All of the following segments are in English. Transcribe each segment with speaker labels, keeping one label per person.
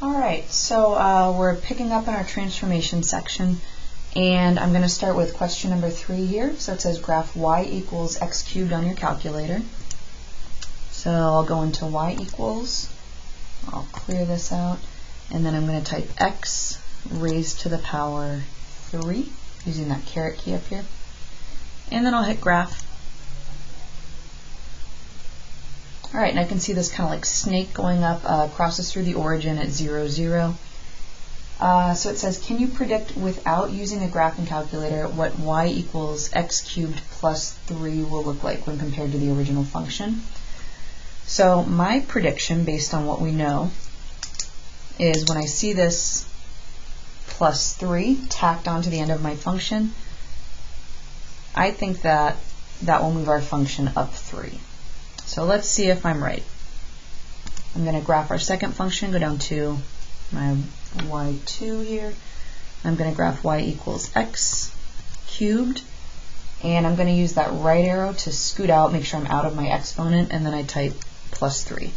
Speaker 1: Alright, so we're picking up in our transformation section, and I'm going to start with question number 3 here. So it says graph y equals x cubed on your calculator. So I'll go into y equals, I'll clear this out, and then I'm going to type x raised to the power 3, using that caret key up here. And then I'll hit graph. Alright, and I can see this kind of like snake going up, crosses through the origin at 0, 0. So it says, can you predict without using a graphing calculator what y equals x cubed plus 3 will look like when compared to the original function? So my prediction, based on what we know, is when I see this plus 3 tacked onto the end of my function, I think that that will move our function up 3. So let's see if I'm right. I'm going to graph our second function, go down to my y2 here. I'm going to graph y equals x cubed, and I'm going to use that right arrow to scoot out, make sure I'm out of my exponent, and then I type plus 3.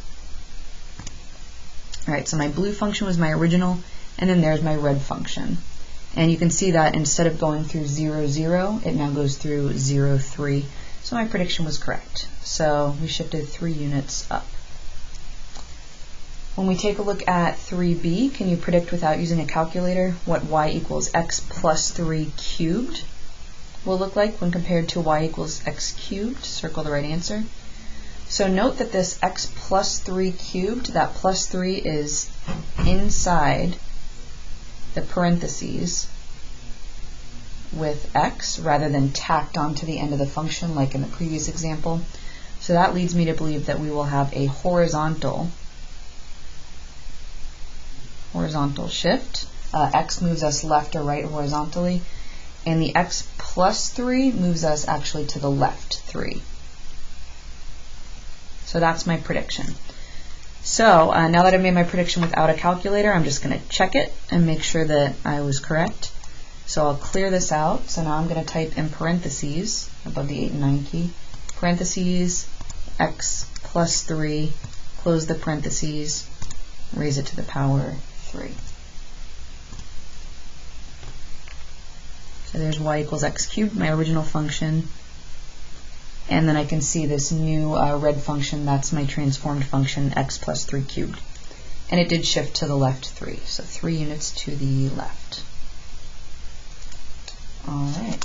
Speaker 1: Alright, so my blue function was my original, and then there's my red function. And you can see that instead of going through 0, 0, it now goes through 0, 3. So my prediction was correct. So we shifted 3 units up. When we take a look at 3b, can you predict without using a calculator what y equals x plus 3 cubed will look like when compared to y equals x cubed? Circle the right answer. So note that this x plus 3 cubed, that plus 3 is inside the parentheses with x rather than tacked onto the end of the function like in the previous example. So that leads me to believe that we will have a horizontal shift. X moves us left or right horizontally, and the x plus 3 moves us actually to the left 3. So that's my prediction. So now that I've made my prediction without a calculator, I'm just going to check it and make sure that I was correct. So I'll clear this out. So now I'm going to type in parentheses above the 8 and 9 key, parentheses x plus 3, close the parentheses, raise it to the power 3. So there's y equals x cubed, my original function. And then I can see this new red function, that's my transformed function, x plus 3 cubed. And it did shift to the left 3, so 3 units to the left. Alright.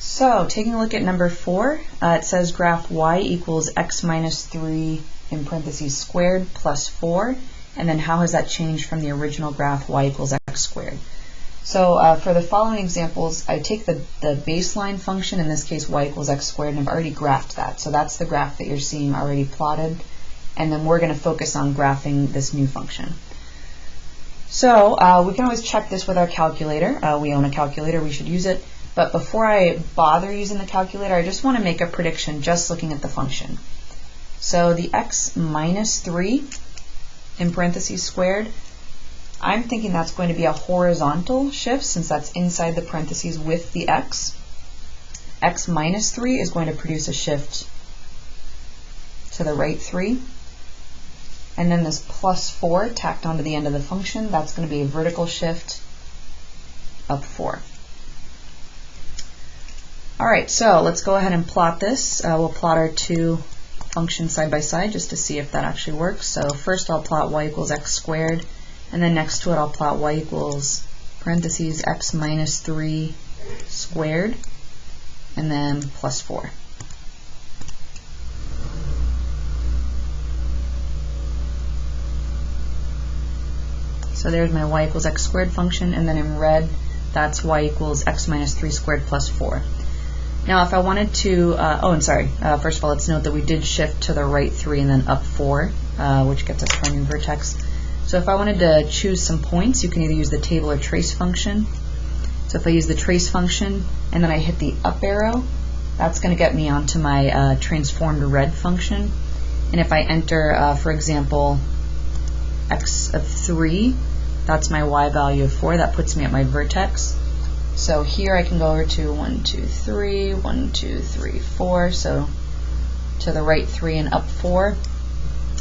Speaker 1: So, taking a look at number 4, it says graph y equals x minus 3 in parentheses squared plus 4, and then how has that changed from the original graph y equals x squared? So for the following examples, I take the baseline function, in this case y equals x squared, and I've already graphed that. So that's the graph that you're seeing already plotted, and then we're going to focus on graphing this new function. So we can always check this with our calculator. We own a calculator, we should use it. But before I bother using the calculator, I just want to make a prediction just looking at the function. So the x minus 3 in parentheses squared, I'm thinking that's going to be a horizontal shift since that's inside the parentheses with the x. X minus 3 is going to produce a shift to the right 3. And then this plus 4 tacked onto the end of the function, that's going to be a vertical shift up 4. Alright, so let's go ahead and plot this. We'll plot our two functions side by side just to see if that actually works. So first I'll plot y equals x squared, and then next to it I'll plot y equals parentheses x minus 3 squared, and then plus 4. So there's my y equals x squared function, and then in red, that's y equals x minus 3 squared plus 4. Now if I wanted to, first of all, let's note that we did shift to the right 3 and then up 4, which gets us our new vertex. So if I wanted to choose some points, you can either use the table or trace function. So if I use the trace function and then I hit the up arrow, that's going to get me onto my transformed red function. And if I enter, for example, x of 3, that's my y value of 4, that puts me at my vertex. So here I can go over to 1, 2, 3, 1, 2, 3, 4, so to the right 3 and up 4.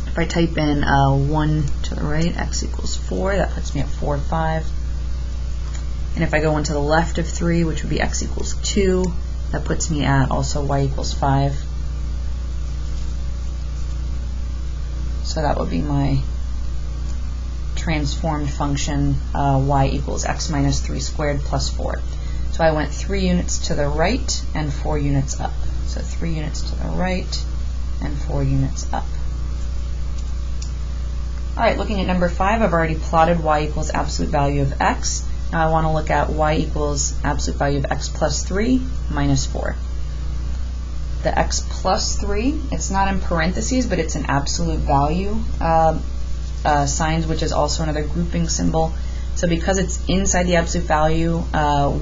Speaker 1: If if I type in 1 to the right, x equals 4, that puts me at 4, 5. And if I go 1 to the left of 3, which would be x equals 2, that puts me at also y equals 5. So that would be my transformed function, y equals x minus 3 squared plus 4. So I went 3 units to the right and 4 units up. So 3 units to the right and 4 units up. Alright, looking at number 5, I've already plotted y equals absolute value of x. Now I want to look at y equals absolute value of x plus 3 minus 4. The x plus 3, it's not in parentheses, but it's an absolute value signs, which is also another grouping symbol. So because it's inside the absolute value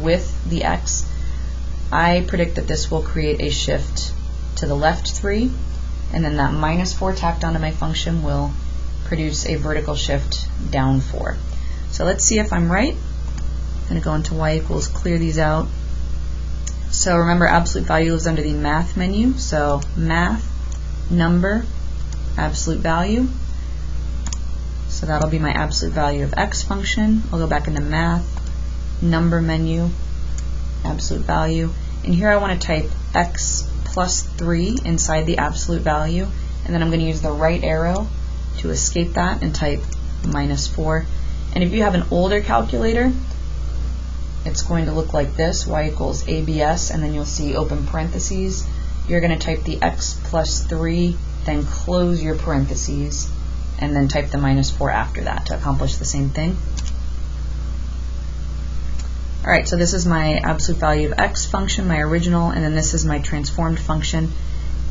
Speaker 1: with the x, I predict that this will create a shift to the left 3, and then that minus 4 tacked onto my function will produce a vertical shift down 4. So let's see if I'm right. I'm going to go into y equals, clear these out. So remember, absolute value lives under the math menu. So math, number, absolute value. So that'll be my absolute value of x function. I'll go back into math, number menu, absolute value. And here I want to type x plus 3 inside the absolute value. And then I'm going to use the right arrow to escape that and type minus 4. And if you have an older calculator, it's going to look like this, y equals ABS, and then you'll see open parentheses. You're going to type the x plus 3, then close your parentheses, and then type the minus 4 after that to accomplish the same thing. Alright, so this is my absolute value of x function, my original, and then this is my transformed function.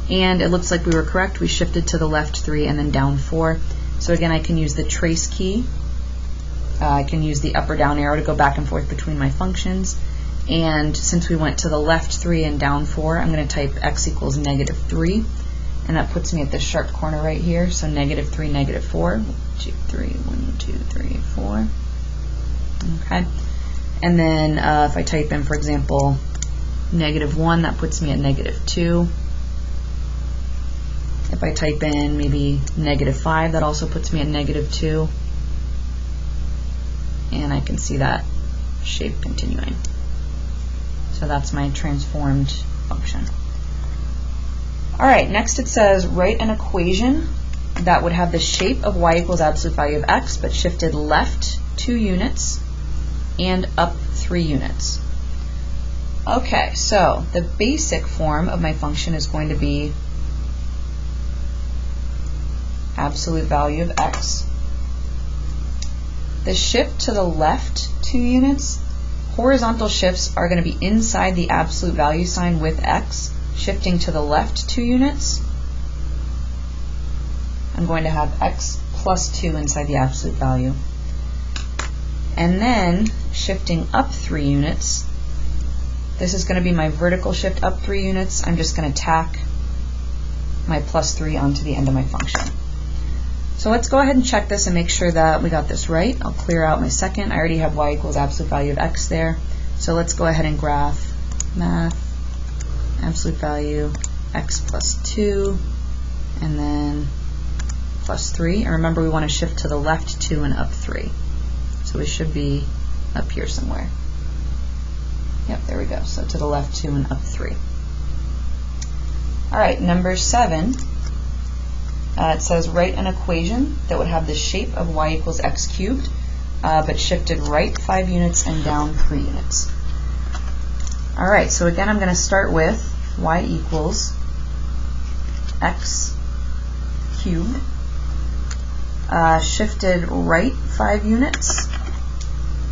Speaker 1: And it looks like we were correct. We shifted to the left 3 and then down 4. So again, I can use the trace key. I can use the up or down arrow to go back and forth between my functions. And since we went to the left 3 and down 4, I'm going to type x equals negative 3. And that puts me at this sharp corner right here. So negative 3, negative 4. 1, 2, 3, 1, 2, 3, 4. Okay. And then if I type in, for example, negative 1, that puts me at negative 2. If I type in maybe negative 5, that also puts me at negative 2. And I can see that shape continuing. So that's my transformed function. Alright, next it says write an equation that would have the shape of y equals absolute value of x, but shifted left 2 units and up 3 units. Okay, so the basic form of my function is going to be absolute value of x. The shift to the left 2 units, horizontal shifts are going to be inside the absolute value sign with x. Shifting to the left 2 units, I'm going to have x plus 2 inside the absolute value. And then shifting up 3 units, this is going to be my vertical shift up 3 units. I'm just going to tack my plus 3 onto the end of my function. So let's go ahead and check this and make sure that we got this right. I'll clear out my second. I already have y equals absolute value of x there. So let's go ahead and graph math, absolute value, x plus 2, and then plus 3. And remember, we want to shift to the left 2 and up 3. So we should be up here somewhere. Yep, there we go. So to the left 2 and up 3. Alright, number 7. It says write an equation that would have the shape of y equals x cubed, but shifted right 5 units and down 3 units. Alright, so again I'm going to start with y equals x cubed, shifted right 5 units.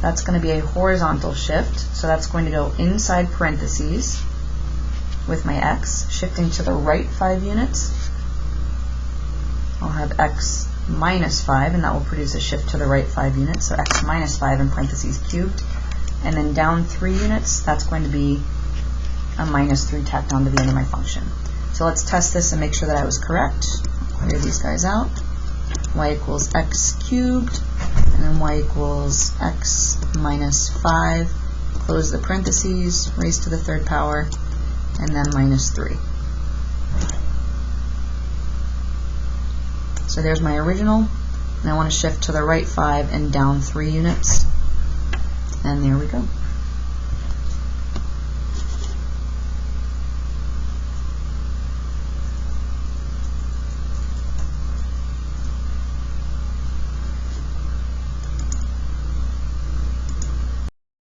Speaker 1: That's going to be a horizontal shift, so that's going to go inside parentheses with my x. Shifting to the right 5 units, I'll have x minus 5, and that will produce a shift to the right 5 units, so x minus 5 in parentheses cubed. And then down 3 units, that's going to be a minus 3 tacked onto the end of my function. So let's test this and make sure that I was correct. Clear these guys out. Y equals x cubed, and then y equals x minus 5. Close the parentheses, raise to the 3rd power, and then minus 3. So there's my original, and I want to shift to the right 5 and down 3 units, and there we go.